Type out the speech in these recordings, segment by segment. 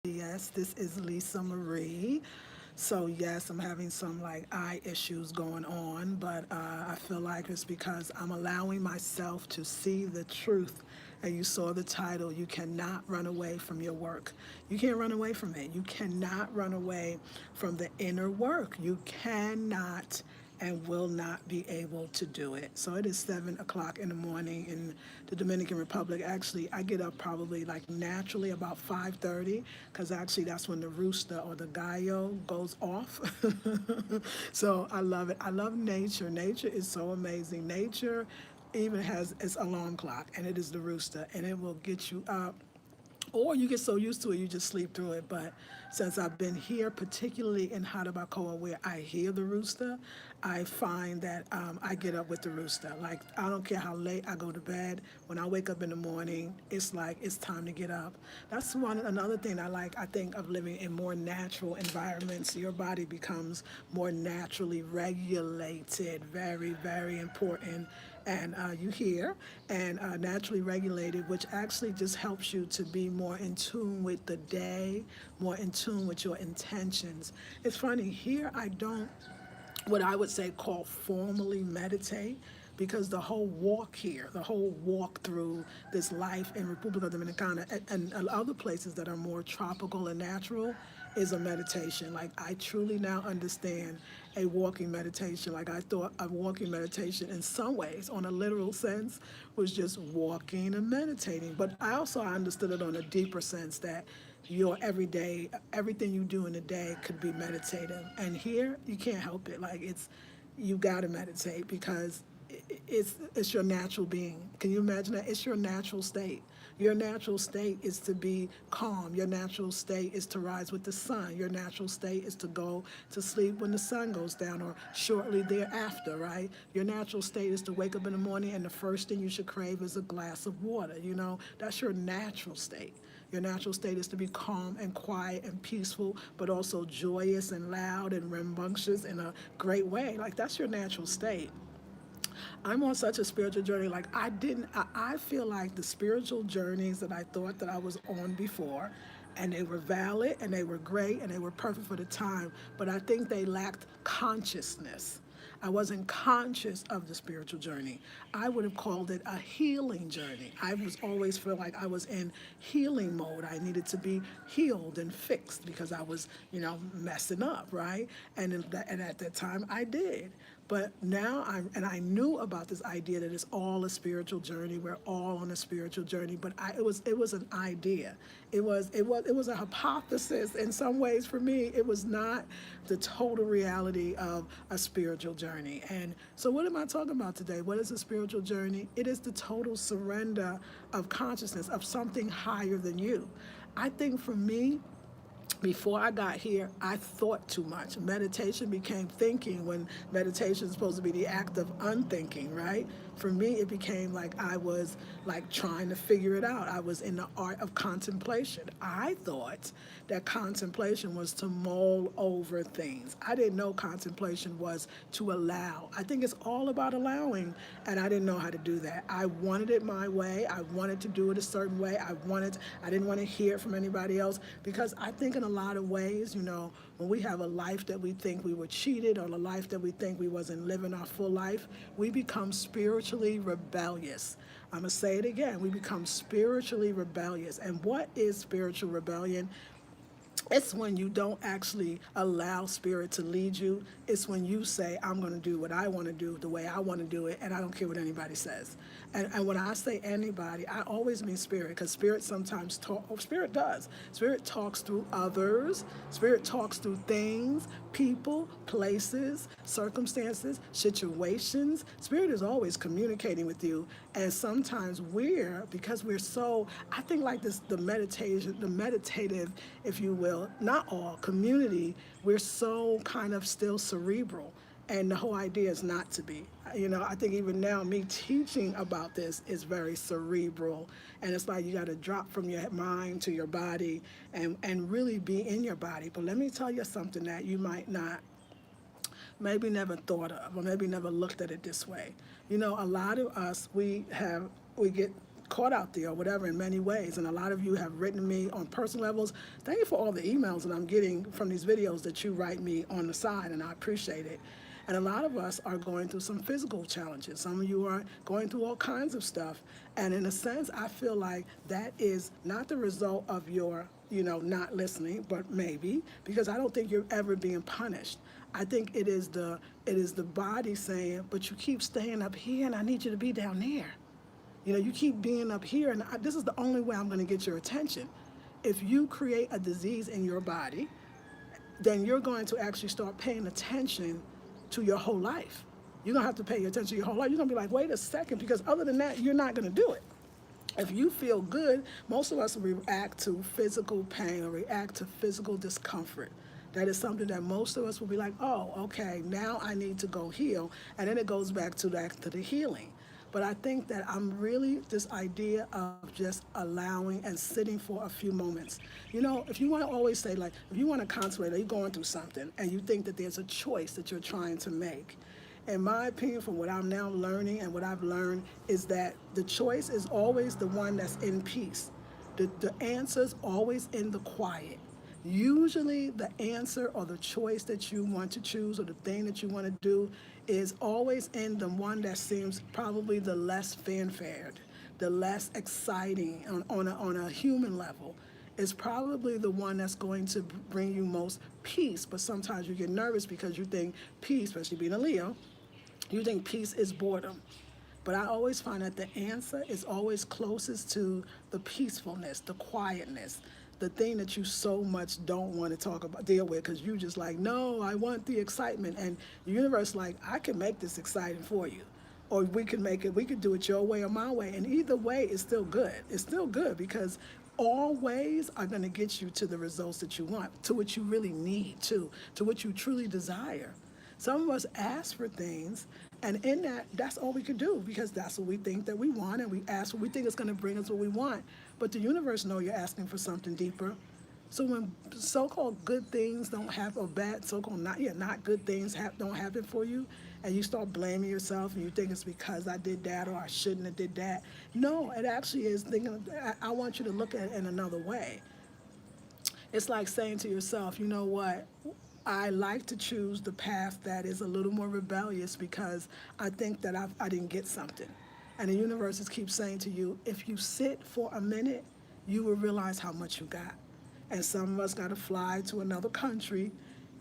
Yes, this is Lisa Marie. So yes, I'm having some like eye issues going on, but I feel like it's because I'm allowing myself to see the truth. And you saw the title, you cannot run away from your work. You can't run away from it. You cannot run away from the inner work. You cannot and will not be able to do it. So it is 7 o'clock in the morning in the Dominican Republic. Actually, I get up probably like naturally about 5:30 because actually that's when the rooster or the gallo goes off. So I love it. I love nature. Nature is so amazing. Nature even has its alarm clock, and it is the rooster, and it will get you up or you get so used to it you just sleep through it. But since I've been here, particularly in Harabacoa, where I hear the rooster, I find that I get up with the rooster. Like, I don't care how late I go to bed. When I wake up in the morning, it's like it's time to get up. That's another thing I like. I think of living in more natural environments. Your body becomes more naturally regulated. Very, very important, and you hear, and naturally regulated, which actually just helps you to be more in tune with the day, more in tune with your intentions. It's funny, here I don't, what I would say, call formally meditate, because the whole walk here, the whole walk through this life in República Dominicana and other places that are more tropical and natural is a meditation. Like, I truly now understand a walking meditation. Like, I thought a walking meditation in some ways, on a literal sense, was just walking and meditating. But I also understood it on a deeper sense that your everyday, everything you do in a day could be meditative. And here, you can't help it. Like, you got to meditate because it's your natural being. Can you imagine that? It's your natural state. Your natural state is to be calm. Your natural state is to rise with the sun. Your natural state is to go to sleep when the sun goes down or shortly thereafter, right? Your natural state is to wake up in the morning and the first thing you should crave is a glass of water. That's your natural state. Your natural state is to be calm and quiet and peaceful, but also joyous and loud and rambunctious in a great way. Like, that's your natural state. I'm on such a spiritual journey. Like, I feel like the spiritual journeys that I thought that I was on before, and they were valid and they were great and they were perfect for the time, but I think they lacked consciousness. I wasn't conscious of the spiritual journey. I would have called it a healing journey. I was always feel like I was in healing mode. I needed to be healed and fixed because I was, messing up, right? And at that time I did. But now I knew about this idea that it's all a spiritual journey. We're all on a spiritual journey. But it was an idea. It was a hypothesis in some ways for me. It was not the total reality of a spiritual journey. And so, what am I talking about today? What is a spiritual journey? It is the total surrender of consciousness of something higher than you. I think for me, before I got here, I thought too much. Meditation became thinking when meditation is supposed to be the act of unthinking, right? For me, it became like I was like trying to figure it out. I was in the art of contemplation. I thought that contemplation was to mull over things. I didn't know contemplation was to allow. I think it's all about allowing, and I didn't know how to do that. I wanted it my way. I wanted to do it a certain way. I didn't want to hear it from anybody else because I think in a lot of ways, when we have a life that we think we were cheated or a life that we think we wasn't living our full life, we become spiritually rebellious. I'm going to say it again. We become spiritually rebellious. And what is spiritual rebellion? It's when you don't actually allow spirit to lead you. It's when you say, I'm going to do what I want to do the way I want to do it, and I don't care what anybody says. And when I say anybody, I always mean spirit, because spirit sometimes spirit does. Spirit talks through others. Spirit talks through things, people, places, circumstances, situations. Spirit is always communicating with you. And sometimes because we're so, I think like this, the meditative, if you will, not all, community, we're so kind of still cerebral. And the whole idea is not to be. I think even now, me teaching about this is very cerebral. And it's like you got to drop from your mind to your body and really be in your body. But let me tell you something that you might not, maybe never thought of, or maybe never looked at it this way. A lot of us, we get caught out there or whatever in many ways. And a lot of you have written me on personal levels. Thank you for all the emails that I'm getting from these videos that you write me on the side, and I appreciate it. And a lot of us are going through some physical challenges. Some of you are going through all kinds of stuff. And in a sense, I feel like that is not the result of your, not listening, but maybe, because I don't think you're ever being punished. I think it is the body saying, but you keep staying up here and I need you to be down there. You keep being up here, and this is the only way I'm going to get your attention. If you create a disease in your body, then you're going to actually start paying attention to your whole life. You're going to have to pay attention to your whole life. You're going to be like, wait a second, because other than that, you're not going to do it. If you feel good, most of us react to physical pain or react to physical discomfort. That is something that most of us will be like, oh, okay, now I need to go heal. And then it goes back to the healing. But I think that I'm really this idea of just allowing and sitting for a few moments. If you want to always say, like, if you want to contemplate, or you're going through something and you think that there's a choice that you're trying to make, in my opinion, from what I'm now learning and what I've learned, is that the choice is always the one that's in peace. The answer's always in the quiet. Usually the answer or the choice that you want to choose or the thing that you want to do is always in the one that seems probably the less fanfared, the less exciting on a human level. Is probably the one that's going to bring you most peace. But sometimes you get nervous because you think peace, especially being a Leo, you think peace is boredom. But I always find that the answer is always closest to the peacefulness, the quietness, the thing that you so much don't want to deal with, because you just like, no, I want the excitement. And the universe like, I can make this exciting for you. Or we could do it your way or my way. And either way is still good. It's still good because all ways are going to get you to the results that you want, to what you really need, to what you truly desire. Some of us ask for things, and in that's all we can do, because that's what we think that we want, and we ask what we think is going to bring us what we want. But the universe knows you're asking for something deeper. So when so-called good things don't happen, or bad so-called not good things don't happen for you, and you start blaming yourself, and you think it's because I did that or I shouldn't have did that. No, it actually is thinking, I want you to look at it in another way. It's like saying to yourself, you know what? I like to choose the path that is a little more rebellious because I think that I didn't get something. And the universe just keeps saying to you, if you sit for a minute, you will realize how much you got. And some of us got to fly to another country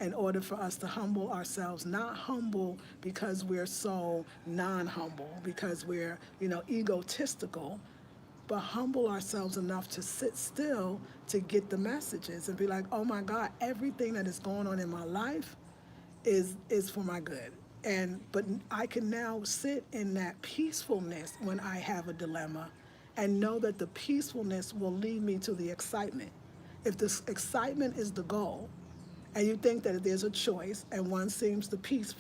in order for us to humble ourselves. Not humble because we're so non-humble, because we're, egotistical, but humble ourselves enough to sit still to get the messages and be like, oh my God, everything that is going on in my life is for my good. But I can now sit in that peacefulness when I have a dilemma and know that the peacefulness will lead me to the excitement. If this excitement is the goal, and you think that there's a choice, and one seems the peace,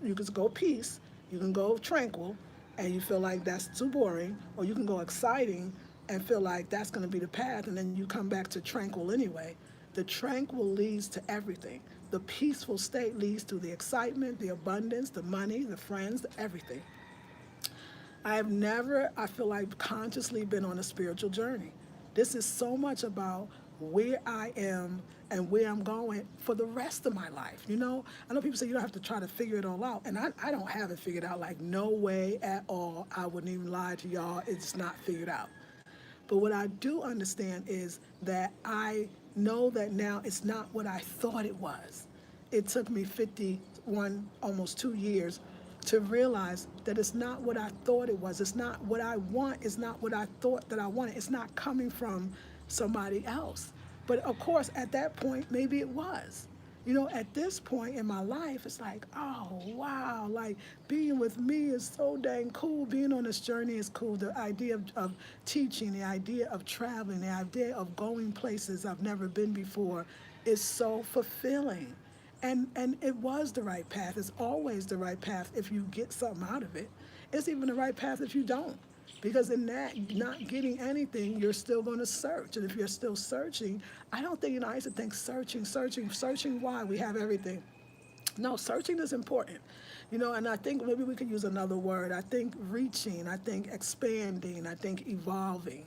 you can go peace, you can go tranquil, and you feel like that's too boring, or you can go exciting and feel like that's going to be the path, and then you come back to tranquil anyway. The tranquil leads to everything. The peaceful state leads to the excitement, the abundance, the money, the friends, everything. I have never, I feel like, consciously been on a spiritual journey. This is so much about where I am and where I'm going for the rest of my life. I know people say you don't have to try to figure it all out, and I don't have it figured out, like no way at all. I wouldn't even lie to y'all, it's not figured out. But what I do understand is that I know that now it's not what I thought it was. It took me 51, almost 2 years to realize that it's not what I thought it was. It's not what I want. It's not what I thought that I wanted. It's not coming from somebody else. But of course, at that point, maybe it was. At this point in my life, it's like, oh, wow, like being with me is so dang cool. Being on this journey is cool. The idea of teaching, the idea of traveling, the idea of going places I've never been before is so fulfilling. And it was the right path. It's always the right path if you get something out of it. It's even the right path if you don't. Because in that, not getting anything, you're still going to search. And if you're still searching, I don't think, I used to think searching. Why? We have everything. No, searching is important. And I think maybe we could use another word. I think reaching, I think expanding, I think evolving,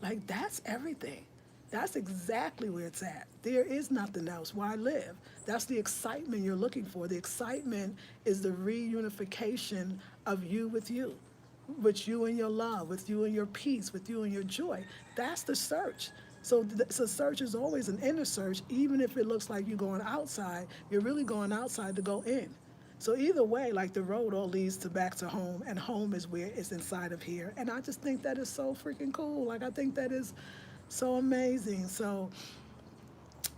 like that's everything. That's exactly where it's at. There is nothing else. Why live? That's the excitement you're looking for. The excitement is the reunification of you with you and your love, with you and your peace, with you and your joy. That's the search. So search is always an inner search, even if it looks like you're going outside, you're really going outside to go in. So either way, like the road all leads to back to home, and home is where it's inside of here. And I just think that is so freaking cool. Like I think that is so amazing. So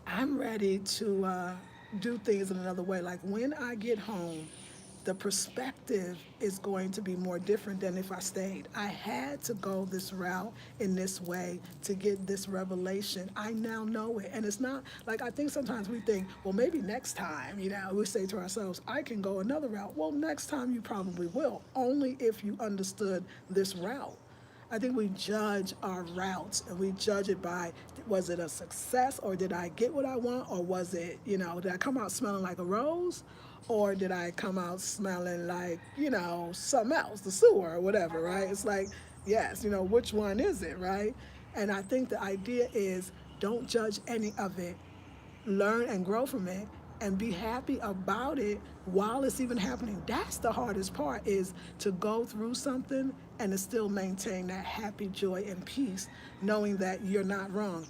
I'm ready to do things in another way. Like when I get home, the perspective is going to be more different than if I stayed. I had to go this route in this way to get this revelation. I now know it. And it's not like I think sometimes we think, well, maybe next time, we say to ourselves, I can go another route. Well, next time you probably will, only if you understood this route. I think we judge our routes and we judge it by, was it a success, or did I get what I want, or was it, did I come out smelling like a rose, or did I come out smelling like, something else, the sewer or whatever, right? It's like, yes, which one is it, right? And I think the idea is don't judge any of it, learn and grow from it, and be happy about it while it's even happening. That's the hardest part, is to go through something and to still maintain that happy joy and peace, knowing that you're not wrong.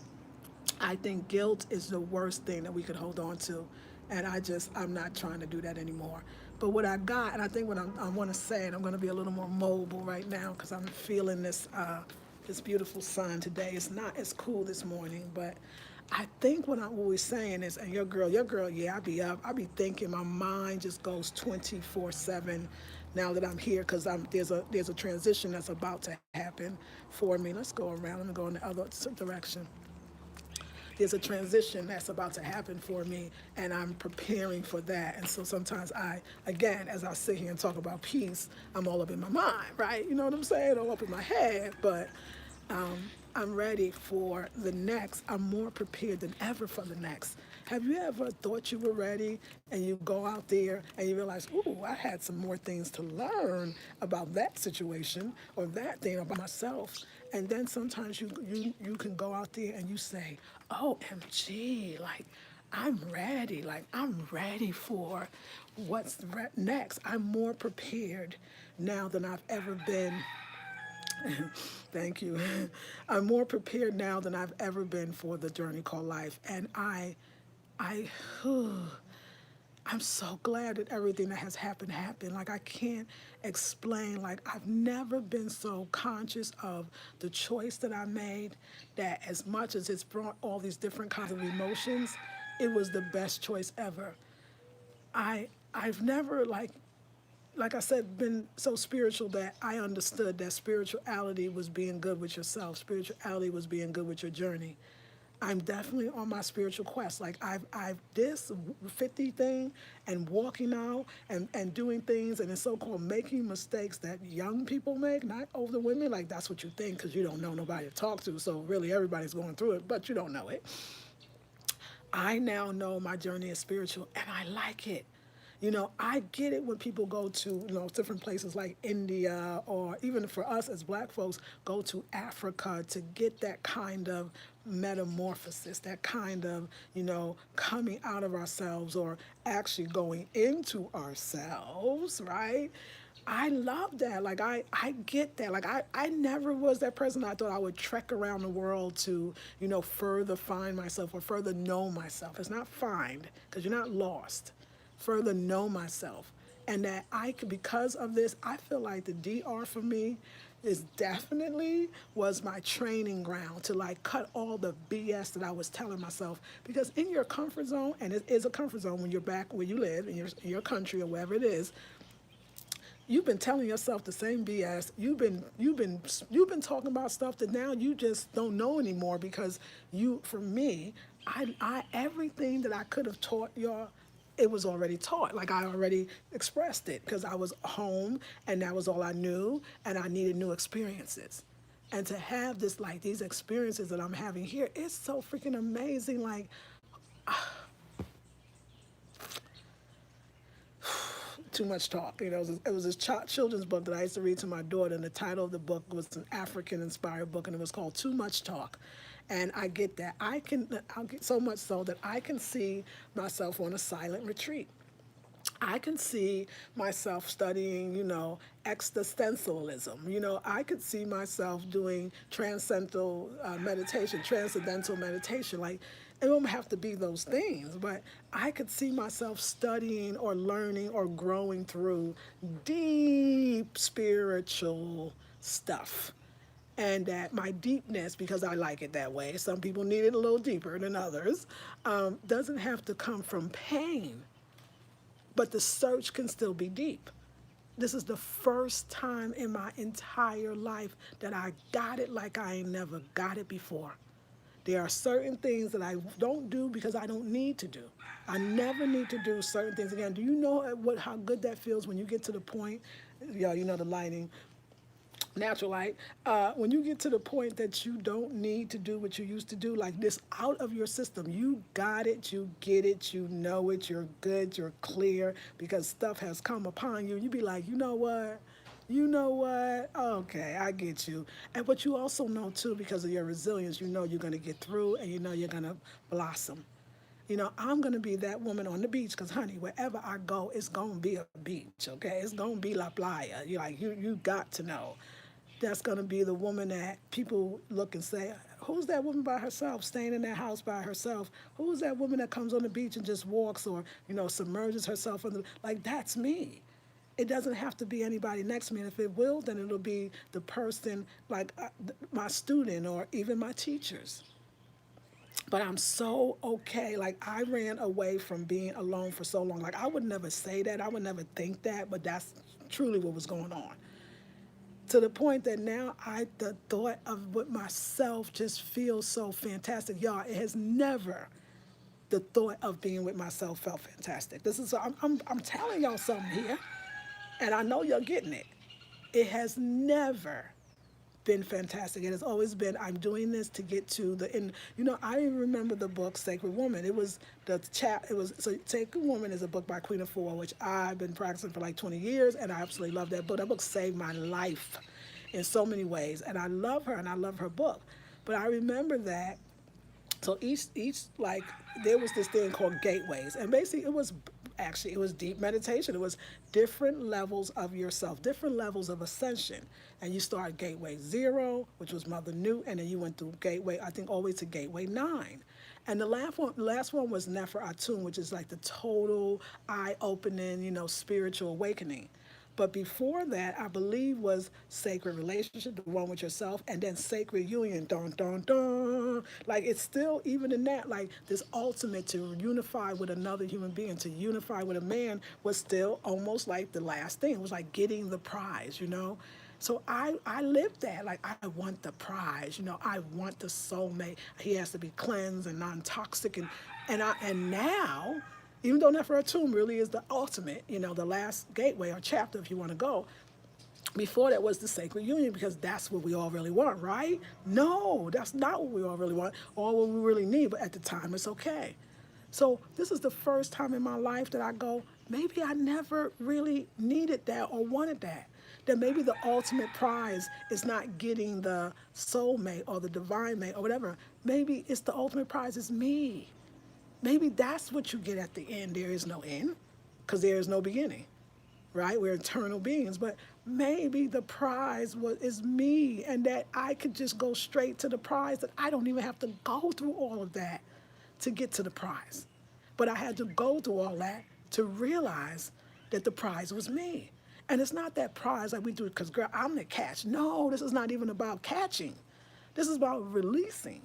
I think guilt is the worst thing that we could hold on to. And I'm not trying to do that anymore. But what I got, and I think what I want to say, and I'm going to be a little more mobile right now because I'm feeling this beautiful sun today. It's not as cool this morning, but I think what we're saying is, and your girl, yeah, I be up. I be thinking, my mind just goes 24/7 now that I'm here, because there's a transition that's about to happen for me. Let's go around. Let me go in the other direction. There's a transition that's about to happen for me, and I'm preparing for that. And so sometimes again, as I sit here and talk about peace, I'm all up in my mind, right? You know what I'm saying? All up in my head, but I'm ready for the next. I'm more prepared than ever for the next. Have you ever thought you were ready and you go out there and you realize, ooh, I had some more things to learn about that situation or that thing about myself? And then sometimes you can go out there and you say, OMG, like I'm ready. Like I'm ready for what's next. I'm more prepared now than I've ever been. Thank you. I'm more prepared now than I've ever been for the journey called life. And I, I'm so glad that everything that has happened. Like I can't explain. Like I've never been so conscious of the choice that I made, that as much as it's brought all these different kinds of emotions, it was the best choice ever. I've never like I said, been so spiritual that I understood that spirituality was being good with yourself. Spirituality was being good with your journey. I'm definitely on my spiritual quest. Like I've this 50 thing and walking out and doing things and it's so-called making mistakes that young people make, not older women. Like that's what you think because you don't know nobody to talk to. So really everybody's going through it, but you don't know it. I now know my journey is spiritual and I like it. I get it when people go to, different places like India, or even for us as black folks, go to Africa to get that kind of metamorphosis, that kind of, coming out of ourselves or actually going into ourselves, right? I love that. Like I get that. Like I never was that person. I thought I would trek around the world to, further find myself or further know myself. It's not find, because you're not lost. Further know myself. And that I could, because of this, I feel like the DR for me is definitely was my training ground to like cut all the BS that I was telling myself. Because in your comfort zone, and it is a comfort zone when you're back where you live in your country or wherever it is, you've been telling yourself the same BS. You've been talking about stuff that now you just don't know anymore because for me, I everything that I could have taught y'all, it was already taught. Like I already expressed it because I was home and that was all I knew and I needed new experiences. And to have these experiences that I'm having here, it's so freaking amazing. Like Too Much Talk. It was this children's book that I used to read to my daughter, and the title of the book was an African-inspired book, and it was called Too Much Talk. And I get that. I'll get so much so that I can see myself on a silent retreat. I can see myself studying, existentialism. I could see myself doing transcendental meditation. Like, it won't have to be those things, but I could see myself studying or learning or growing through deep spiritual stuff. And that my deepness, because I like it that way, some people need it a little deeper than others, doesn't have to come from pain, but the search can still be deep. This is the first time in my entire life that I got it like I ain't never got it before. There are certain things that I don't do because I don't need to do. I never need to do certain things again. Do you know how good that feels when you get to the point, the lighting, natural light, when you get to the point that you don't need to do what you used to do, like this out of your system, you got it, you get it, you know it, you're good, you're clear, because stuff has come upon you. You be like, you know what? Okay, I get you. And what you also know too, because of your resilience, you know you're going to get through, and you know you're going to blossom. I'm going to be that woman on the beach because, honey, wherever I go, it's going to be a beach, okay? It's going to be La Playa. You got to know. That's going to be the woman that people look and say, who's that woman by herself, staying in that house by herself? Who's that woman that comes on the beach and just walks or, submerges herself under, like, that's me. It doesn't have to be anybody next to me. And if it will, then it'll be the person, like my student or even my teachers. But I'm so okay. Like, I ran away from being alone for so long. Like, I would never say that. I would never think that. But that's truly what was going on. To the point that now the thought of with myself just feels so fantastic. Y'all, it has never, the thought of being with myself felt fantastic. I'm telling y'all something here. And I know you're getting it. It has never been fantastic. It has always been, I'm doing this to get to the end. I even remember the book Sacred Woman. So Sacred Woman is a book by Queen Afua, which I've been practicing for like 20 years, and I absolutely love that book. That book saved my life in so many ways, and I love her, and I love her book. But I remember that, so each like, there was this thing called gateways, and basically it was deep meditation. It was different levels of yourself, different levels of ascension. And you started Gateway 0, which was Mother Newt, and then you went through Gateway, I think, always to Gateway 9. And the last one was Nefer Atum, which is like the total eye-opening, spiritual awakening. But before that, I believe, was Sacred Relationship, the one with yourself, and then Sacred Union, dun, dun, dun. Like, it's still, even in that, like, this ultimate to unify with another human being, to unify with a man, was still almost like the last thing. It was like getting the prize, So I lived that. Like, I want the prize, I want the soulmate. He has to be cleansed and non-toxic. And now, even though Nefer Atum really is the ultimate, the last gateway or chapter, if you want to go, before that was the Sacred Union, because that's what we all really want, right? No, that's not what we all really want, or what we really need, but at the time it's okay. So this is the first time in my life that I go, maybe I never really needed that or wanted that. That maybe the ultimate prize is not getting the soulmate or the divine mate or whatever. Maybe it's the ultimate prize is me. Maybe that's what you get at the end. There is no end, because there is no beginning, right? We're eternal beings. But maybe the prize is me, and that I could just go straight to the prize, that I don't even have to go through all of that to get to the prize. But I had to go through all that to realize that the prize was me. And it's not that prize like we do, because, girl, I'm the catch. No, this is not even about catching. This is about releasing.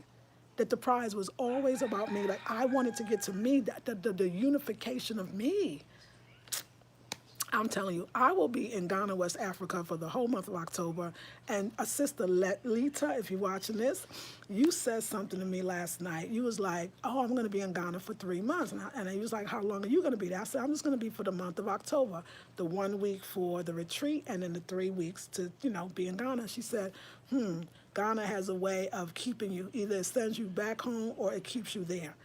That the prize was always about me. Like, I wanted to get to me, the unification of me. I'm telling you, I will be in Ghana, West Africa for the whole month of October. And Sister Lita, if you're watching this, you said something to me last night. You was like, oh, I'm going to be in Ghana for 3 months. And he was like, how long are you going to be there? I said, I'm just going to be for the month of October, the 1 week for the retreat, and then the 3 weeks to, be in Ghana. She said, Ghana has a way of keeping you, either it sends you back home or it keeps you there.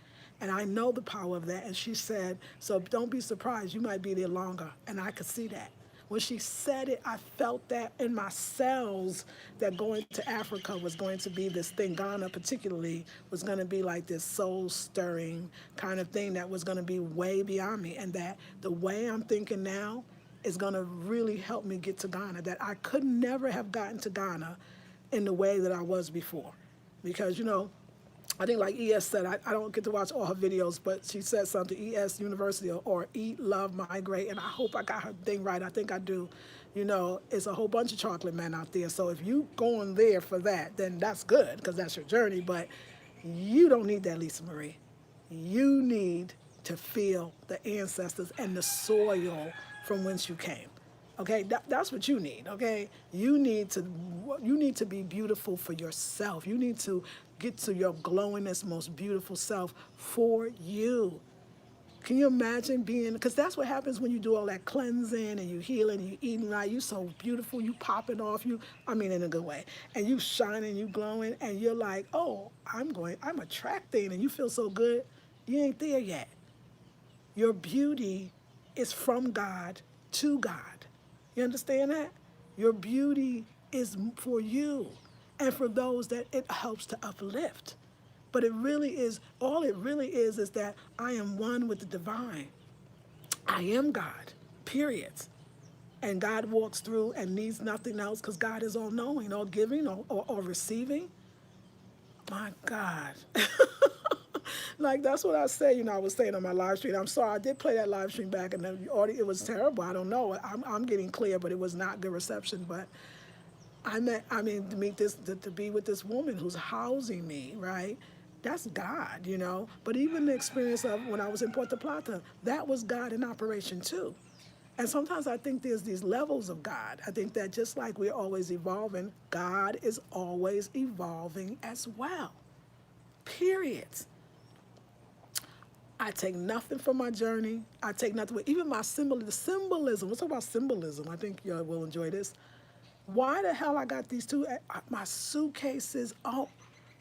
And I know the power of that. And she said, so don't be surprised, you might be there longer. And I could see that. When she said it, I felt that in my cells that going to Africa was going to be this thing. Ghana, particularly, was going to be like this soul stirring kind of thing that was going to be way beyond me. And that the way I'm thinking now is going to really help me get to Ghana. That I could never have gotten to Ghana in the way that I was before. Because, I think like ES said, I don't get to watch all her videos, but she said something, ES University or Eat, Love, Migrate, and I hope I got her thing right. I think I do. It's a whole bunch of chocolate men out there. So if you going there for that, then that's good because that's your journey. But you don't need that, Lisa Marie. You need to feel the ancestors and the soil from whence you came. Okay, that's what you need. Okay, you need to be beautiful for yourself. You need to get to your glowingest, most beautiful self for you. Can you imagine being? Because that's what happens when you do all that cleansing and you healing, and you eating right. You so beautiful. You popping off. I mean, in a good way. And you shining, you glowing, and you're like, oh, I'm attracting, and you feel so good. You ain't there yet. Your beauty is from God to God. You understand that? Your beauty is for you and for those that it helps to uplift. But all it really is that I am one with the divine. I am God, period. And God walks through and needs nothing else because God is all knowing, all giving, or receiving. My God. Like, that's what I said, I was saying on my live stream. I'm sorry, I did play that live stream back, and it was terrible. I don't know. I'm getting clear, but it was not good reception. But to be with this woman who's housing me, right? That's God, But even the experience of when I was in Puerto Plata, that was God in operation too. And sometimes I think there's these levels of God. I think that just like we're always evolving, God is always evolving as well. Period. I take nothing from my journey. I take nothing. Even the symbolism. Let's talk about symbolism. I think y'all will enjoy this. Why the hell I got these two? My suitcases. Oh,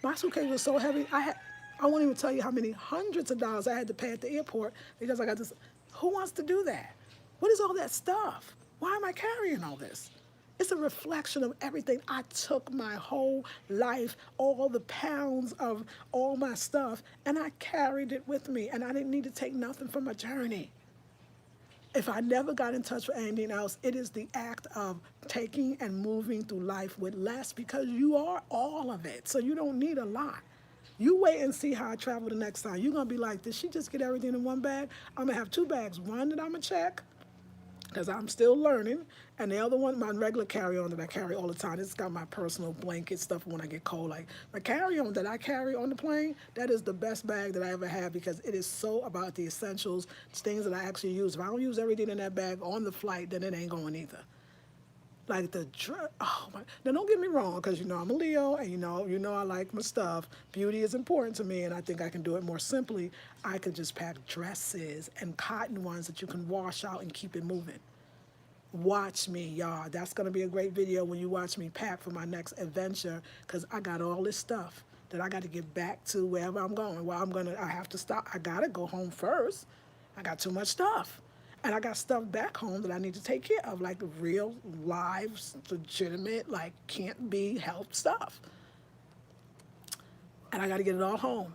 my suitcase was so heavy. I won't even tell you how many hundreds of dollars I had to pay at the airport because I got this. Who wants to do that? What is all that stuff? Why am I carrying all this? It's a reflection of everything. I took my whole life, all the pounds of all my stuff, and I carried it with me, and I didn't need to take nothing from my journey. If I never got in touch with anything else, it is the act of taking and moving through life with less because you are all of it, so you don't need a lot. You wait and see how I travel the next time. You're going to be like, did she just get everything in one bag? I'm going to have two bags. One that I'm going to check, because I'm still learning, and the other one, my regular carry-on that I carry all the time. It's got my personal blanket stuff when I get cold. Like my carry-on that I carry on the plane, that is the best bag that I ever had because it is so about the essentials, things that I actually use. If I don't use everything in that bag on the flight, then it ain't going either. Like oh my! Now don't get me wrong, because I'm a Leo, and I like my stuff. Beauty is important to me, and I think I can do it more simply. I can just pack dresses and cotton ones that you can wash out and keep it moving. Watch me, y'all. That's gonna be a great video when you watch me pack for my next adventure, because I got all this stuff that I got to get back to wherever I'm going. Well, I have to stop. I gotta go home first. I got too much stuff. And I got stuff back home that I need to take care of, like real, live, legitimate, like can't be helped stuff. And I got to get it all home.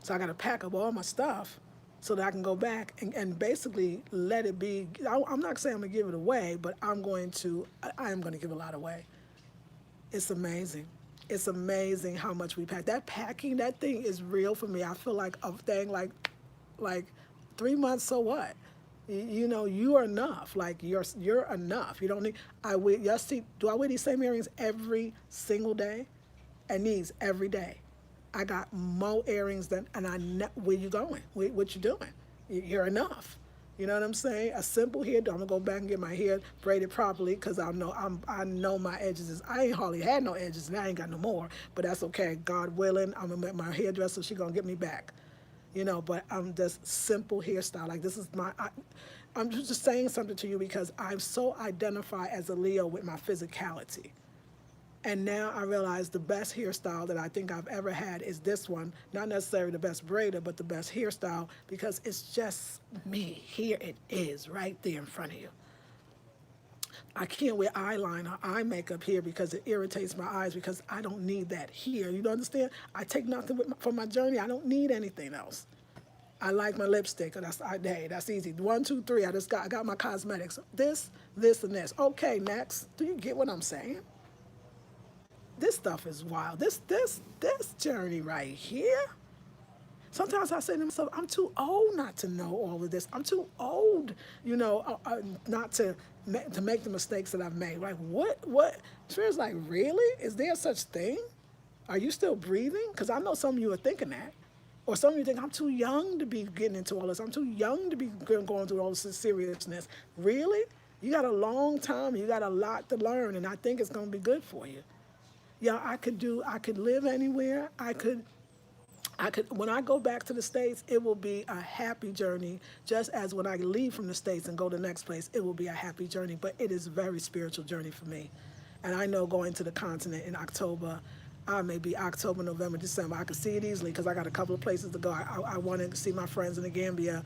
So I got to pack up all my stuff so that I can go back and basically let it be. I'm not saying I'm going to give it away, but I am going to give a lot away. It's amazing. It's amazing how much we pack. That thing is real for me. I feel like a thing like 3 months, so what? You are enough. Like you're enough. You don't need. Do I wear these same earrings every single day? And these every day. I got more earrings where you going? What you doing? You're enough. You know what I'm saying? A simple hairdo. I'm gonna go back and get my hair braided properly because I know my edges I ain't hardly had no edges and I ain't got no more. But that's okay. God willing, I'm gonna make my hairdresser. She gonna get me back. But I'm just simple hairstyle. Like this is I'm just saying something to you because I'm so identified as a Leo with my physicality. And now I realize the best hairstyle that I think I've ever had is this one. Not necessarily the best braider, but the best hairstyle because it's just me. Here it is, right there in front of you. I can't wear eyeliner, eye makeup here because it irritates my eyes because I don't need that here. You don't understand? I take nothing for my journey. I don't need anything else. I like my lipstick. Hey, that's easy. One, two, three. I got my cosmetics. This, and this. Okay, next. Do you get what I'm saying? This stuff is wild. This journey right here. Sometimes I say to myself, I'm too old not to know all of this. I'm too old, not to make the mistakes that I've made. Like what? Feels like really? Is there such thing? Are you still breathing? Because I know some of you are thinking that. Or some of you think, I'm too young to be getting into all this. I'm too young to be going through all this seriousness. Really? You got a long time. You got a lot to learn, and I think it's going to be good for you. Yeah, I could live anywhere. When I go back to the States, it will be a happy journey, just as when I leave from the States and go to the next place, it will be a happy journey, but it is a very spiritual journey for me. And I know going to the continent in October, maybe October, November, December, I could see it easily because I got a couple of places to go. I wanted to see my friends in the Gambia.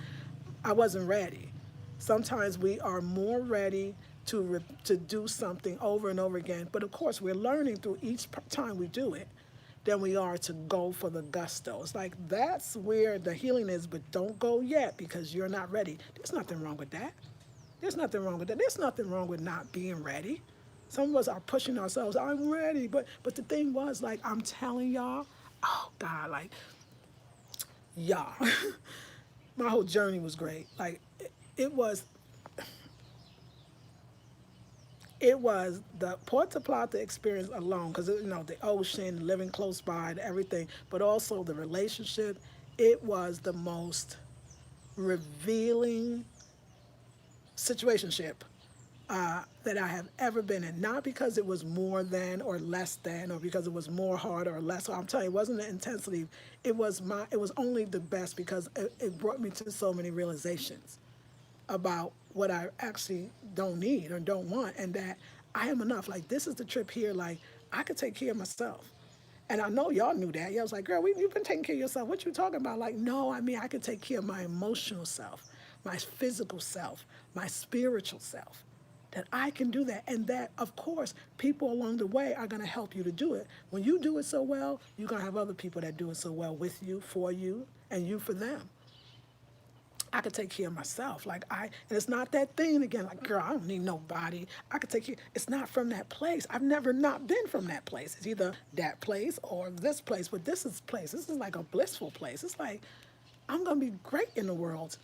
I wasn't ready. Sometimes we are more ready to do something over and over again, but of course we're learning through each time we do it than we are to go for the gusto. It's like that's where the healing is, but don't go yet because you're not ready. There's nothing wrong with that. There's nothing wrong with that. There's nothing wrong with not being ready. Some of us are pushing ourselves. I'm ready, but the thing was, like, I'm telling y'all, oh God, like, y'all, my whole journey was great. Like, it was the Puerto Plata experience alone, because the ocean, living close by, everything, but also the relationship. It was the most revealing situationship that I have ever been in. Not because it was more than or less than, or because it was more hard or less. I'm telling you, it wasn't the intensity. It was only the best because it brought me to so many realizations about what I actually don't need or don't want, and that I am enough. Like, this is the trip here. Like, I could take care of myself. And I know y'all knew that. Y'all was like, girl, you've been taking care of yourself. What you talking about? Like, no, I mean, I could take care of my emotional self, my physical self, my spiritual self. That I can do that. And that, of course, people along the way are going to help you to do it. When you do it so well, you're going to have other people that do it so well with you, for you, and you for them. I could take care of myself. And it's not that thing again, like, girl, I don't need nobody. I could take care. It's not from that place. I've never not been from that place. It's either that place or this place, but this place. This is like a blissful place. It's like, I'm going to be great in the world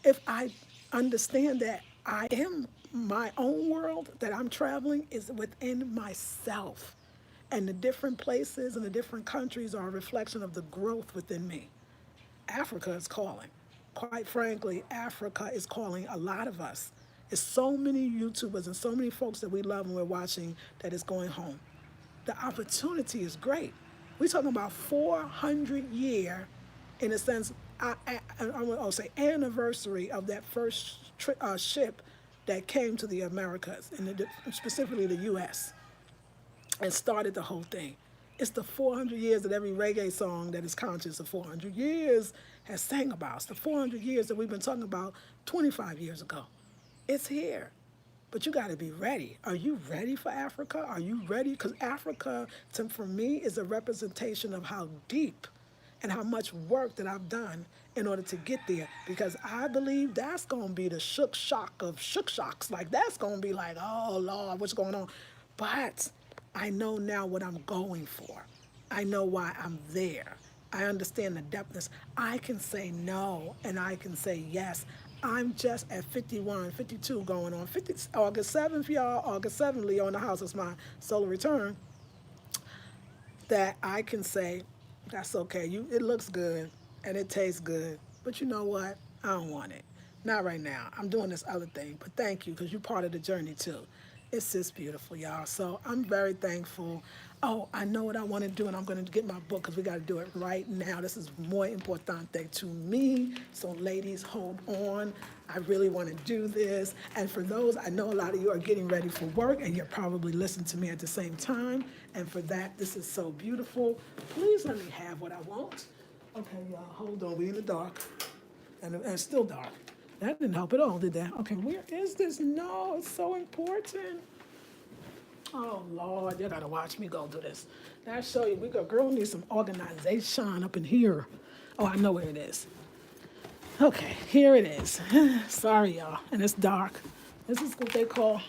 if I understand that I am my own world, that I'm traveling is within myself. And the different places and the different countries are a reflection of the growth within me. Africa is calling. Quite frankly, Africa is calling a lot of us. There's so many YouTubers and so many folks that we love and we're watching that is going home. The opportunity is great. We're talking about 400-year, in a sense, I'll say anniversary of that first ship that came to the Americas, and specifically the U.S., and started the whole thing. It's the 400 years that every reggae song that is conscious of 400 years has sang about. It's the 400 years that we've been talking about 25 years ago. It's here. But you got to be ready. Are you ready for Africa? Are you ready? Because Africa, for me, is a representation of how deep and how much work that I've done in order to get there. Because I believe that's going to be the shook shock of shook shocks. Like, that's going to be like, oh, Lord, what's going on? But I know now what I'm going for. I know why I'm there. I understand the depthness. I can say no, and I can say yes. I'm just at 51, 52 going on. August 7th, y'all. August 7th, Leo in the house is my solar return. That I can say, that's okay. It looks good, and it tastes good. But you know what? I don't want it. Not right now. I'm doing this other thing. But thank you, because you're part of the journey, too. It's just beautiful, y'all. So I'm very thankful. Oh, I know what I want to do, and I'm going to get my book because we got to do it right now. This is more importante to me. So, ladies, hold on. I really want to do this. And for those, I know a lot of you are getting ready for work, and you're probably listening to me at the same time. And for that, this is so beautiful. Please let me have what I want. Okay, y'all, hold on. We're in the dark, and it's still dark. That didn't help at all, did that? Okay, where is this? No, it's so important. Oh Lord, you gotta watch me go do this. That show you, girl needs some organization up in here. Oh, I know where it is. Okay, here it is. Sorry, y'all, and it's dark. This is what they call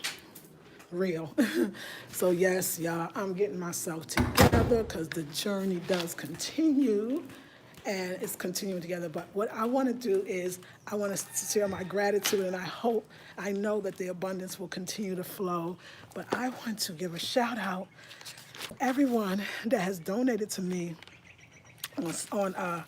real. So yes, y'all, I'm getting myself together because the journey does continue and it's continuing together. But what I want to do is I want to share my gratitude, and I know that the abundance will continue to flow. But I want to give a shout out to everyone that has donated to me on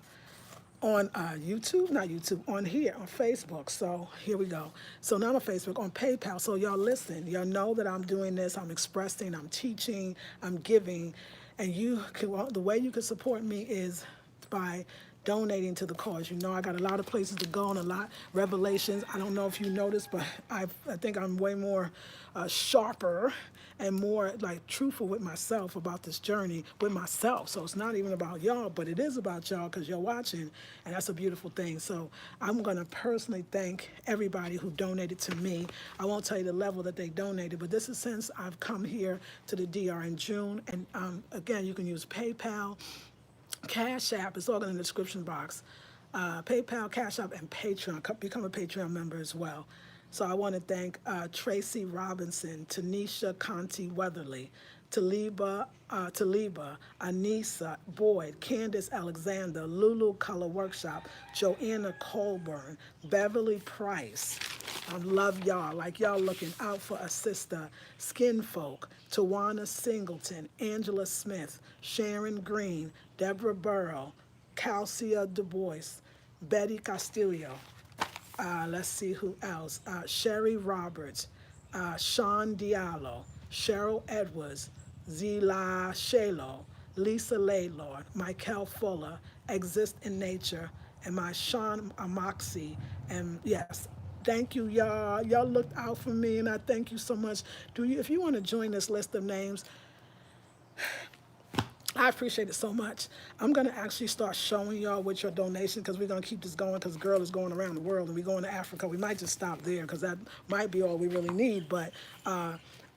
YouTube, not YouTube, on here, on Facebook. So here we go. So not on Facebook, on PayPal. So y'all listen, y'all know that I'm doing this, I'm expressing, I'm teaching, I'm giving. And the way you can support me is by donating to the cause. You know, I got a lot of places to go and a lot, revelations. I don't know if you noticed, but I think I'm way more sharper and more like truthful with myself about this journey with myself. So it's not even about y'all, but it is about y'all because you're watching, and that's a beautiful thing. So I'm going to personally thank everybody who donated to me. I won't tell you the level that they donated, but this is since I've come here to the DR in June. And again, you can use PayPal, Cash App. It's all in the description box. PayPal, Cash App, and Patreon. Become a Patreon member as well. So I want to thank Tracy Robinson, Tanisha Conti Weatherly, Taliba, Anissa Boyd, Candace Alexander, Lulu Color Workshop, Joanna Colburn, Beverly Price. I love y'all, like y'all looking out for a sister. Skin Folk, Tawana Singleton, Angela Smith, Sharon Green, Deborah Burrow, Calcia Du Bois, Betty Castillo. Let's see who else. Sherry Roberts, Sean Diallo, Cheryl Edwards, Zila Shalo, Lisa Laylord, Michael Fuller, Exist in Nature, and my Sean Amoxie. And yes, thank you, y'all. Y'all looked out for me, and I thank you so much. If you want to join this list of names, I appreciate it so much. I'm going to actually start showing y'all with your donation because we're going to keep this going because girl is going around the world and we're going to Africa. We might just stop there because that might be all we really need. But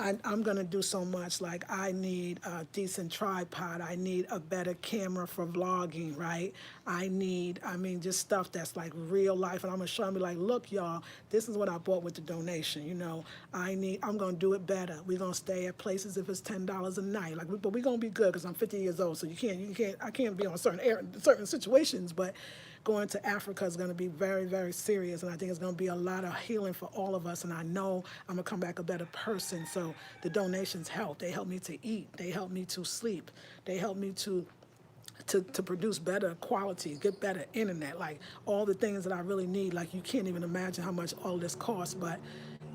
I'm going to do so much. Like I need a decent tripod. I need a better camera for vlogging, right? I mean, just stuff that's like real life. And I'm going to show them, be like, look, y'all, this is what I bought with the donation. You know, I'm going to do it better. We're going to stay at places if it's $10 a night. But we're going to be good because I'm 50 years old. So I can't be on certain situations, but going to Africa is going to be very, very serious. And I think it's going to be a lot of healing for all of us. And I know I'm going to come back a better person. So the donations help. They help me to eat. They help me to sleep. They help me to produce better quality, get better internet, like all the things that I really need. Like you can't even imagine how much all this costs, but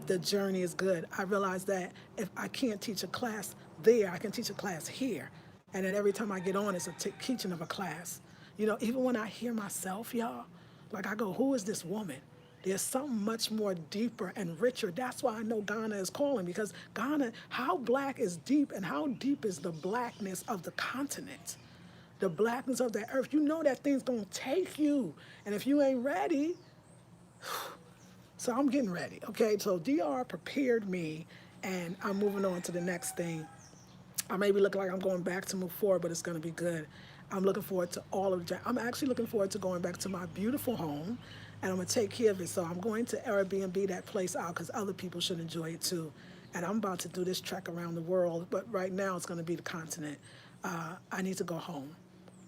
the journey is good. I realize that if I can't teach a class there, I can teach a class here. And then every time I get on, it's a teaching of a class. You know, even when I hear myself, y'all, like I go, who is this woman? There's something much more deeper and richer. That's why I know Ghana is calling, because Ghana, how black is deep and how deep is the blackness of the continent, the blackness of the earth. You know that thing's gonna take you. And if you ain't ready, so I'm getting ready, okay? So DR prepared me and I'm moving on to the next thing. I may be looking like I'm going back to move forward, but it's gonna be good. I'm looking forward to I'm actually looking forward to going back to my beautiful home, and I'm gonna take care of it. So I'm going to Airbnb that place out because other people should enjoy it too. And I'm about to do this trek around the world, but right now it's gonna be the continent. I need to go home.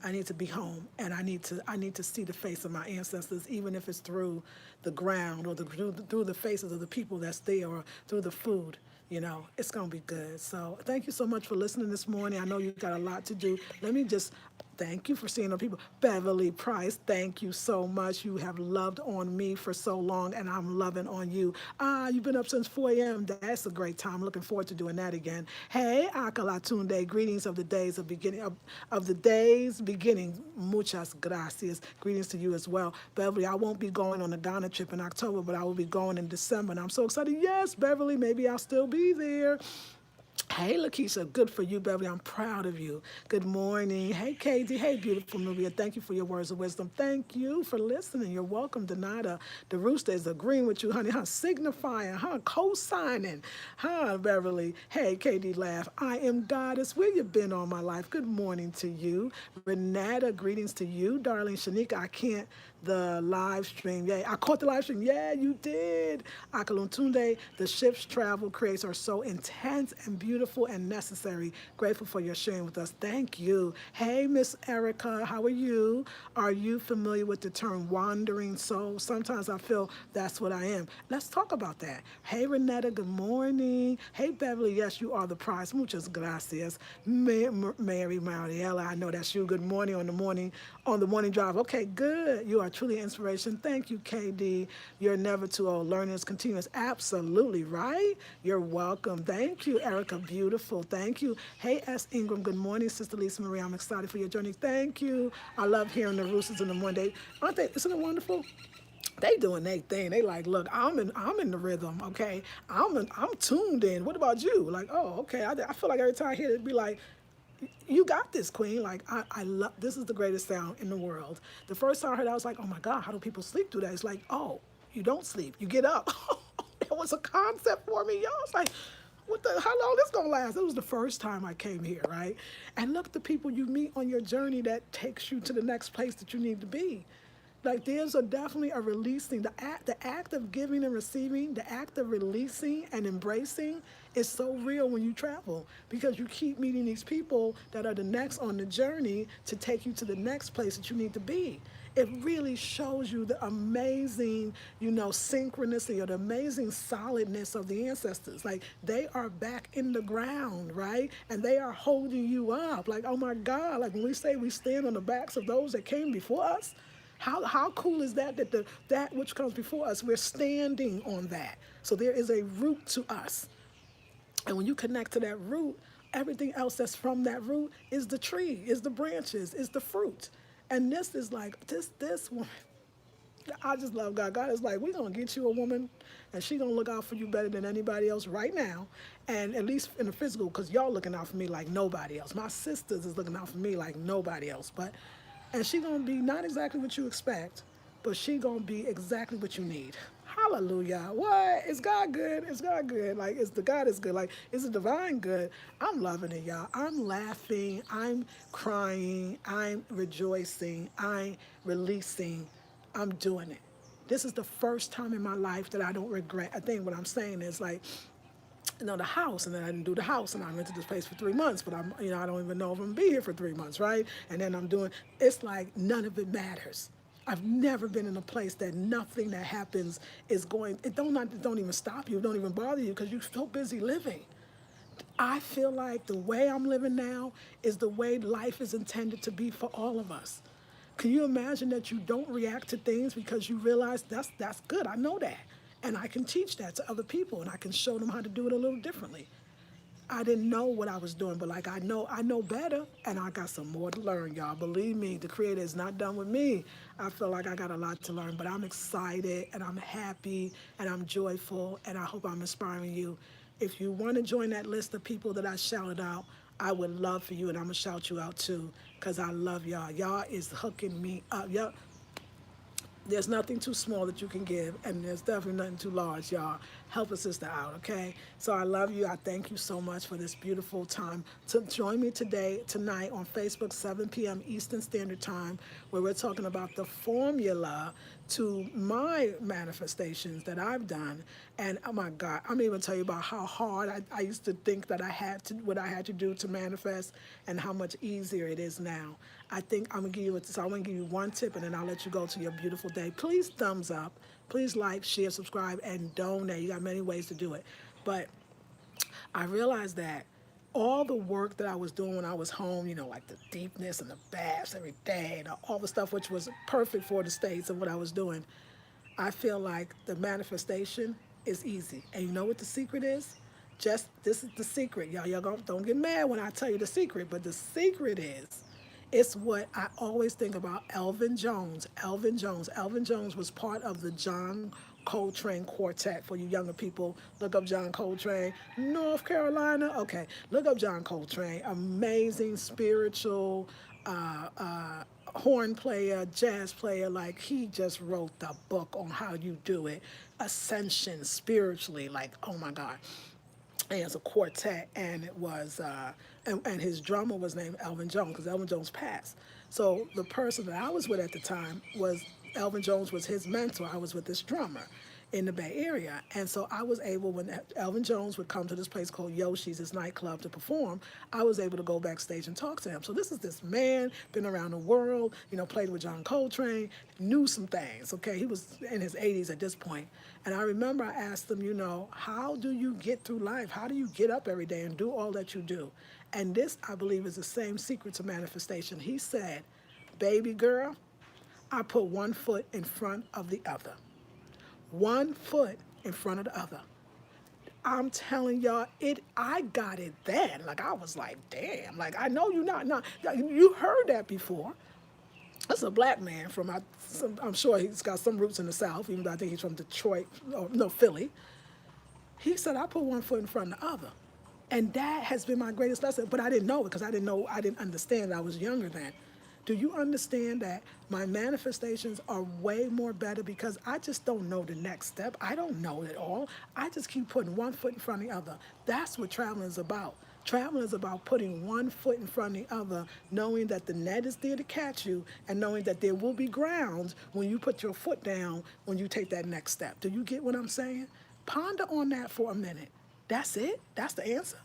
I need to be home, and I need to see the face of my ancestors, even if it's through the ground or through the faces of the people that's there or through the food. it's going to be good. So thank you so much for listening this morning. I know you got a lot to do. Let me just thank you for seeing the people. Beverly Price, thank you so much. You have loved on me for so long, and I'm loving on you. You've been up since 4 a.m. That's a great time. Looking forward to doing that again. Hey, Akalatunde, greetings of the days of beginning of the days beginning. Muchas gracias. Greetings to you as well. Beverly, I won't be going on the Ghana trip in October, but I will be going in December, and I'm so excited. Yes, Beverly, maybe I'll still be there. Hey, Lakeisha, good for you, Beverly. I'm proud of you. Good morning. Hey, Katie. Hey, beautiful Nubia. Thank you for your words of wisdom. Thank you for listening. You're welcome, Donata. The rooster is agreeing with you, honey. Signifying, co-signing. Beverly. Hey, Katie, laugh. I am goddess. Where you been all my life? Good morning to you. Renata, greetings to you. Darling Shanika, I can't the live stream. Yeah, I caught the live stream. Yeah, you did. Akaluntunde, the ship's travel creates are so intense and beautiful and necessary. Grateful for your sharing with us. Thank you. Hey, Miss Erica, how are you? Are you familiar with the term wandering soul? Sometimes I feel that's what I am. Let's talk about that. Hey, Renetta, good morning. Hey, Beverly, yes, you are the prize. Muchas gracias. Mary Mariella, I know that's you. Good morning on the morning drive. Okay, good. You are truly an inspiration. Thank you, KD. You're never too old. Learning is continuous. Absolutely right. You're welcome. Thank you, Erica. Beautiful. Thank you. Hey, S. Ingram. Good morning, Sister Lisa Marie. I'm excited for your journey. Thank you. I love hearing the roosters in the morning. Aren't they? Isn't it wonderful? They doing their thing. They like, look, I'm in the rhythm, okay? I'm tuned in. What about you? Like, oh, okay. I feel like every time I hear it, it'd be like, you got this, queen. Like, I love, this is the greatest sound in the world. The first time I heard it, I was like, oh my God, how do people sleep through that? It's like, oh, you don't sleep, you get up. It was a concept for me, y'all. It's like, how long this gonna last? It was the first time I came here, right? And look, the people you meet on your journey that takes you to the next place that you need to be. Like there's definitely a releasing. The act of giving and receiving, the act of releasing and embracing is so real when you travel because you keep meeting these people that are the next on the journey to take you to the next place that you need to be. It really shows you the amazing, synchronicity or the amazing solidness of the ancestors. Like they are back in the ground, right? And they are holding you up. Like, oh my God, like when we say we stand on the backs of those that came before us, how cool is that that which comes before us, we're standing on that. So there is a root to us. And when you connect to that root, everything else that's from that root is the tree, is the branches, is the fruit. And this is like this one. I just love God. God is like, we're gonna get you a woman and she gonna look out for you better than anybody else right now. And at least in the physical, because y'all looking out for me like nobody else. My sisters is looking out for me like nobody else. And she gonna be not exactly what you expect, but she gonna be exactly what you need. Hallelujah. What? Is God good? Is God good? Like, is the God is good? Like, is the divine good? I'm loving it, y'all. I'm laughing. I'm crying. I'm rejoicing. I'm releasing. I'm doing it. This is the first time in my life that I don't regret. I think what I'm saying is like, the house, and then I didn't do the house, and I rented this place for 3 months, but I don't even know if I'm gonna be here for 3 months, right? And then it's like none of it matters. I've never been in a place that nothing that happens it don't even stop you, it don't even bother you because you're so busy living. I feel like the way I'm living now is the way life is intended to be for all of us. Can you imagine that you don't react to things because you realize that's good, I know that. And I can teach that to other people and I can show them how to do it a little differently. I didn't know what I was doing, but like I know better, and I got some more to learn, y'all. Believe me, the Creator is not done with me. I feel like I got a lot to learn, but I'm excited and I'm happy and I'm joyful, and I hope I'm inspiring you. If you want to join that list of people that I shouted out, I would love for you, and I'm gonna shout you out too, cause I love y'all. Y'all is hooking me up. Y'all, there's nothing too small that you can give, and there's definitely nothing too large, y'all. Help a sister out, okay? So I love you. I thank you so much for this beautiful time. To join me tonight on Facebook, 7 p.m. Eastern Standard Time, where we're talking about the formula to my manifestations that I've done. And oh my God, I'm even tell you about how hard I used to think that what I had to do to manifest, and how much easier it is now. I think I'm gonna give you so I'm gonna give you one tip, and then I'll let you go to your beautiful day. Please thumbs up, please like, share, subscribe, and donate. You got many ways to do it, but I realized that all the work that I was doing when I was home, like the deepness and the baths every day and all the stuff which was perfect for the states of what I was doing, I feel like the manifestation is easy. And you know what the secret is? Just this is the secret. Y'all don't get mad when I tell you the secret, but the secret is it's what I always think about Elvin Jones. Elvin Jones. Elvin Jones was part of the John Coltrane Quartet. For you younger people, look up John Coltrane. North Carolina. Okay, look up John Coltrane. Amazing spiritual horn player, jazz player. Like he just wrote the book on how you do it. Ascension spiritually. Like, oh my God. And it's a quartet, and it was, and his drummer was named Elvin Jones because Elvin Jones passed. So the person that I was with at the time was Elvin Jones was his mentor. I was with this drummer in the Bay Area, and so I was able when Elvin Jones would come to this place called Yoshi's, this nightclub to perform. I was able to go backstage and talk to him. So this is this man been around the world, played with John Coltrane, knew some things. Okay, he was in his 80s at this point. And I remember I asked him, how do you get through life? How do you get up every day and do all that you do? And this, I believe, is the same secret to manifestation. He said, baby girl, I put one foot in front of the other. One foot in front of the other. I'm telling y'all, I got it then. Like I was like, damn. Like I know you heard that before. That's a black man from, I'm sure he's got some roots in the South, even though I think he's from Detroit, or no, Philly. He said, I put one foot in front of the other. And that has been my greatest lesson. But I didn't know it because I didn't understand. I was younger then. Do you understand that my manifestations are way more better because I just don't know the next step? I don't know it all. I just keep putting one foot in front of the other. That's what traveling is about. Traveling is about putting one foot in front of the other, knowing that the net is there to catch you, and knowing that there will be ground when you put your foot down when you take that next step. Do you get what I'm saying? Ponder on that for a minute. That's it. That's the answer.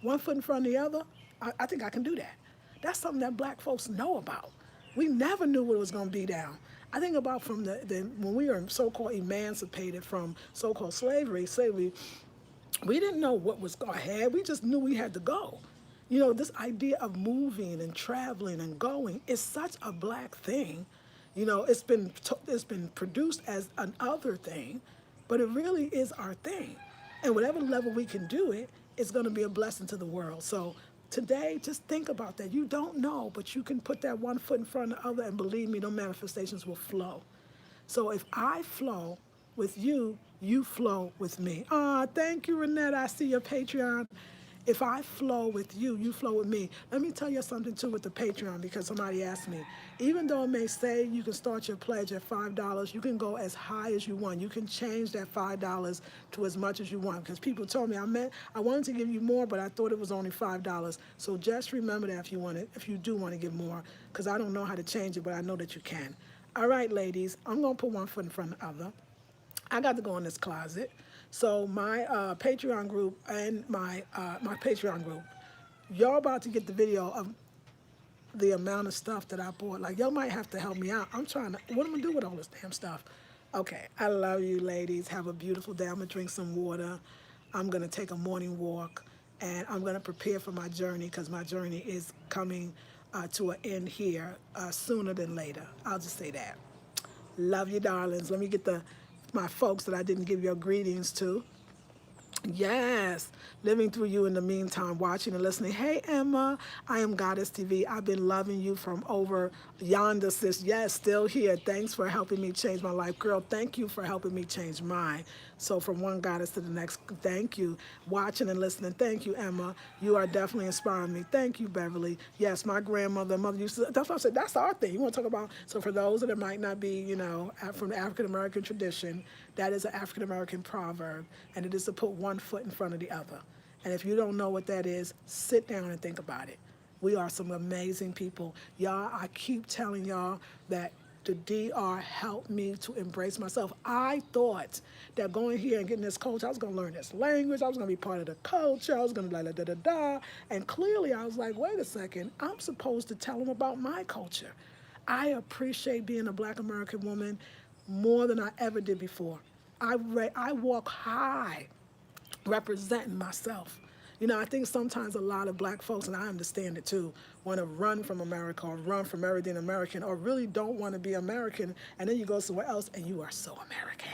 One foot in front of the other. I think I can do that. That's something that black folks know about. We never knew what it was going to be down. I think about from when we were so-called emancipated from so-called slavery, we didn't know what was ahead. We just knew we had to go. This idea of moving and traveling and going is such a black thing. It's been produced as an other thing, but it really is our thing. And whatever level we can do it, it's going to be a blessing to the world. So today, just think about that. You don't know, but you can put that one foot in front of the other, and believe me, those manifestations will flow. So if I flow with you, you flow with me. Thank you, Renetta. I see your Patreon. If I flow with you, you flow with me. Let me tell you something, too, with the Patreon, because somebody asked me. Even though it may say you can start your pledge at $5, you can go as high as you want. You can change that $5 to as much as you want, because people told me I wanted to give you more, but I thought it was only $5. So just remember that if you do want to give more, because I don't know how to change it, but I know that you can. All right, ladies, I'm going to put one foot in front of the other. I got to go in this closet. So my Patreon group and my Patreon group, y'all about to get the video of the amount of stuff that I bought. Like, y'all might have to help me out. What am I going to do with all this damn stuff? Okay, I love you, ladies. Have a beautiful day. I'm going to drink some water. I'm going to take a morning walk, and I'm going to prepare for my journey because my journey is coming to an end here sooner than later. I'll just say that. Love you, darlings. Let me get my folks that I didn't give your greetings to. Yes, living through you in the meantime, watching and listening. Hey, Emma, I am Goddess TV. I've been loving you from over yonder, sis. Yes, still here. Thanks for helping me change my life. Girl, thank you for helping me change mine. So from one goddess to the next, thank you. Watching and listening. Thank you, Emma. You are definitely inspiring me. Thank you, Beverly. Yes, my grandmother, mother used to, that's what I said, that's our thing. You want to talk about, so for those that might not be, from the African-American tradition, that is an African-American proverb, and it is to put one foot in front of the other. And if you don't know what that is, sit down and think about it. We are some amazing people. Y'all, I keep telling y'all that the DR helped me to embrace myself. I thought that going here and getting this culture, I was going to learn this language, I was going to be part of the culture, I was going to da-da-da-da-da. And clearly I was like, wait a second, I'm supposed to tell them about my culture. I appreciate being a Black American woman more than I ever did before. I walk high representing myself. You know, I think sometimes a lot of black folks, and I understand it too, want to run from America or run from everything American or really don't want to be American. And then you go somewhere else and you are so American.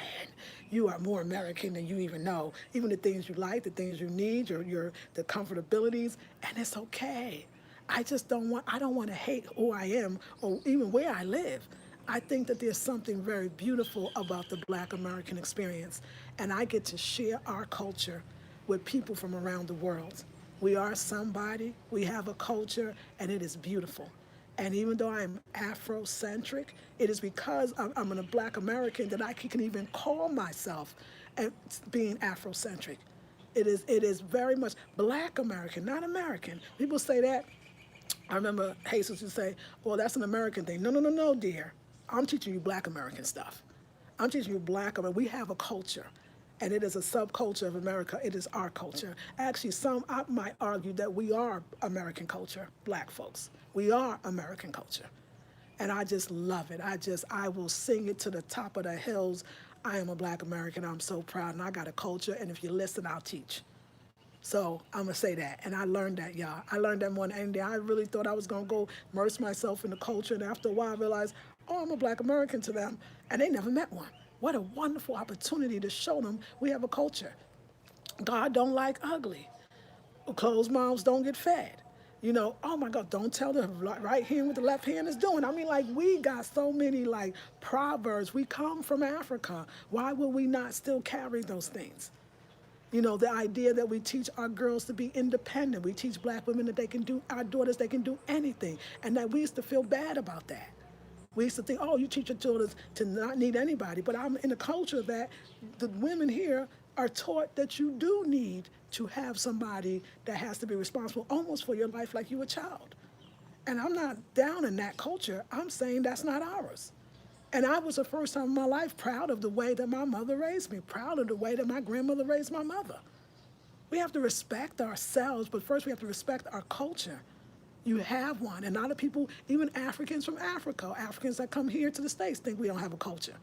You are more American than you even know. Even the things you like, the things you need, the comfortabilities, and it's okay. I don't want to hate who I am or even where I live. I think that there's something very beautiful about the Black American experience, and I get to share our culture with people from around the world. We are somebody, we have a culture, and it is beautiful. And even though I'm Afrocentric, it is because I'm a Black American that I can even call myself being Afrocentric. It is very much Black American, not American. People say that. I remember Jesus would say, well, that's an American thing. No, no, no, no, dear. I'm teaching you Black American stuff. I'm teaching you Black American. We have a culture, and it is a subculture of America. It is our culture. Actually, I might argue that we are American culture, Black folks. We are American culture. And I just love it. I will sing it to the top of the hills. I am a Black American. I'm so proud, and I got a culture, and if you listen, I'll teach. So I'm gonna say that, and I learned that, y'all. I learned that more than anything. I really thought I was gonna go immerse myself in the culture, and after a while, I realized, oh, I'm a Black American to them, and they never met one. What a wonderful opportunity to show them we have a culture. God don't like ugly. Closed mouths don't get fed. You know, oh my God, don't tell the right hand what the left hand is doing. I mean, like, we got so many, like, proverbs. We come from Africa. Why would we not still carry those things? You know, the idea that we teach our girls to be independent. We teach Black women that they can do, our daughters, they can do anything. And that we used to feel bad about that. We used to think, oh, you teach your daughters to not need anybody. But I'm in a culture that the women here are taught that you do need to have somebody that has to be responsible almost for your life like you a child. And I'm not down in that culture. I'm saying that's not ours. And I was the first time in my life proud of the way that my mother raised me, proud of the way that my grandmother raised my mother. We have to respect ourselves, but first we have to respect our culture. You have one. And a lot of people, even Africans from Africa, Africans that come here to the States, think we don't have a culture.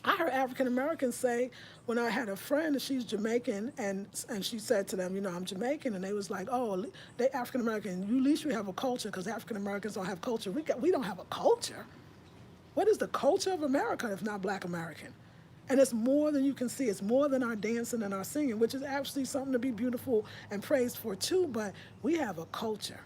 I heard African Americans say, when I had a friend and she's Jamaican, and she said to them, you know, I'm Jamaican, and they was like, oh, they African American, you at least we have a culture, because African Americans don't have culture. We don't have a culture. What is the culture of America if not Black American? And it's more than you can see. It's more than our dancing and our singing, which is actually something to be beautiful and praised for too, but we have a culture.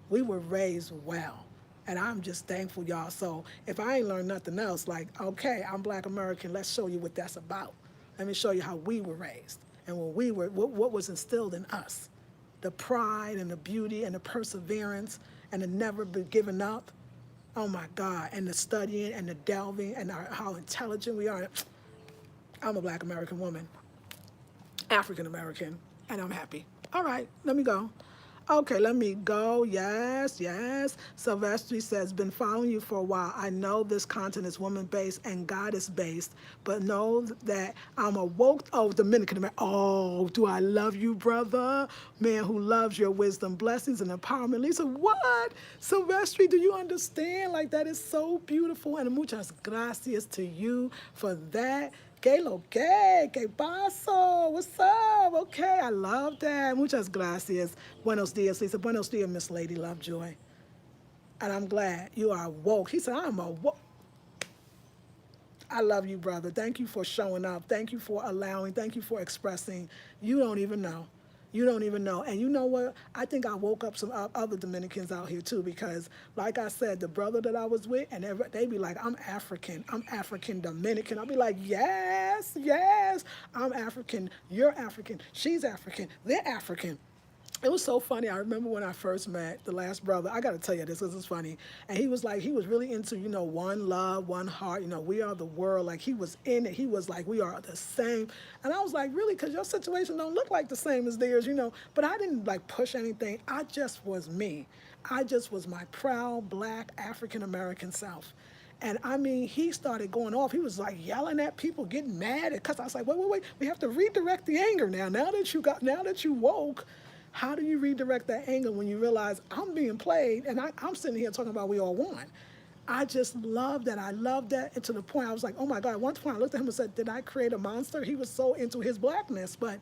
We were raised well. And I'm just thankful, y'all. So if I ain't learned nothing else, like, okay, I'm Black American, let's show you what that's about. Let me show you how we were raised and what was instilled in us. The pride and the beauty and the perseverance and the never be giving up. Oh my God, and the studying and the delving and how intelligent we are. I'm a Black American woman, African American, and I'm happy. All right, let me go. Okay, let me go. Yes, yes. Sylvester says, been following you for a while. I know this content is woman-based and goddess-based, but know that I'm a woke, Dominican American. Oh, do I love you, brother? Man who loves your wisdom, blessings, and empowerment. Lisa, what? Sylvester, do you understand? Like, that is so beautiful. And muchas gracias to you for that. Que lo que paso? What's up? Okay, I love that. Muchas gracias. Buenos dias, Lisa. Buenos dias, Miss Lady Lovejoy. And I'm glad you are woke. He said, I'm a woke. I love you, brother. Thank you for showing up. Thank you for allowing. Thank you for expressing. You don't even know. You don't even know. And you know what? I think I woke up some other Dominicans out here too, because like I said, the brother that I was with, and they be like, I'm African Dominican. I'll be like, yes, yes, I'm African. You're African. She's African. They're African. It was so funny. I remember when I first met the last brother. I got to tell you this because it's funny. And he was like, he was really into, you know, one love, one heart. You know, we are the world. Like, he was in it. He was like, we are the same. And I was like, really? Because your situation don't look like the same as theirs, you know. But I didn't, like, push anything. I just was me. I just was my proud, Black, African-American self. And I mean, he started going off. He was like yelling at people, getting mad. Because I was like, wait. We have to redirect the anger now. Now that you woke, how do you redirect that anger when you realize I'm being played and I'm sitting here talking about we all won? I just love that. I love that. And to the point I was like, oh my God. At one point I looked at him and said, did I create a monster? He was so into his Blackness. But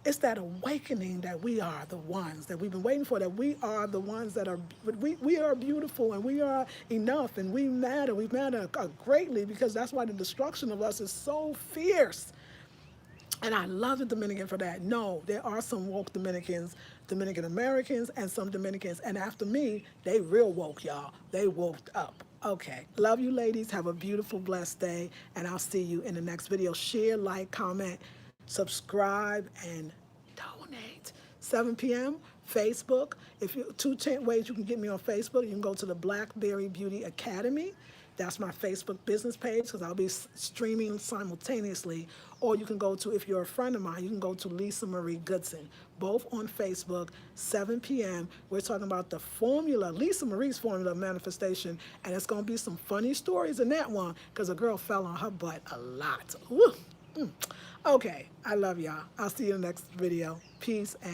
It's that awakening that we are the ones that we've been waiting for, that we are the ones that are, we are beautiful and we are enough and we matter. We matter greatly, because that's why the destruction of us is so fierce. And I love the Dominican for that. No, there are some woke Dominicans, Dominican Americans, and some Dominicans. And after me, they real woke, y'all. They woke up. Okay. Love you, ladies. Have a beautiful, blessed day. And I'll see you in the next video. Share, like, comment, subscribe, and donate. 7 p.m. Facebook. If you ways you can get me on Facebook. You can go to the Blackberry Beauty Academy. That's my Facebook business page, because I'll be streaming simultaneously. Or you can go to, if you're a friend of mine, you can go to Lisa Marie Goodson, both on Facebook, 7 p.m. We're talking about the formula, Lisa Marie's formula of manifestation, and it's going to be some funny stories in that one, because a girl fell on her butt a lot. Woo. Okay, I love y'all. I'll see you in the next video. Peace and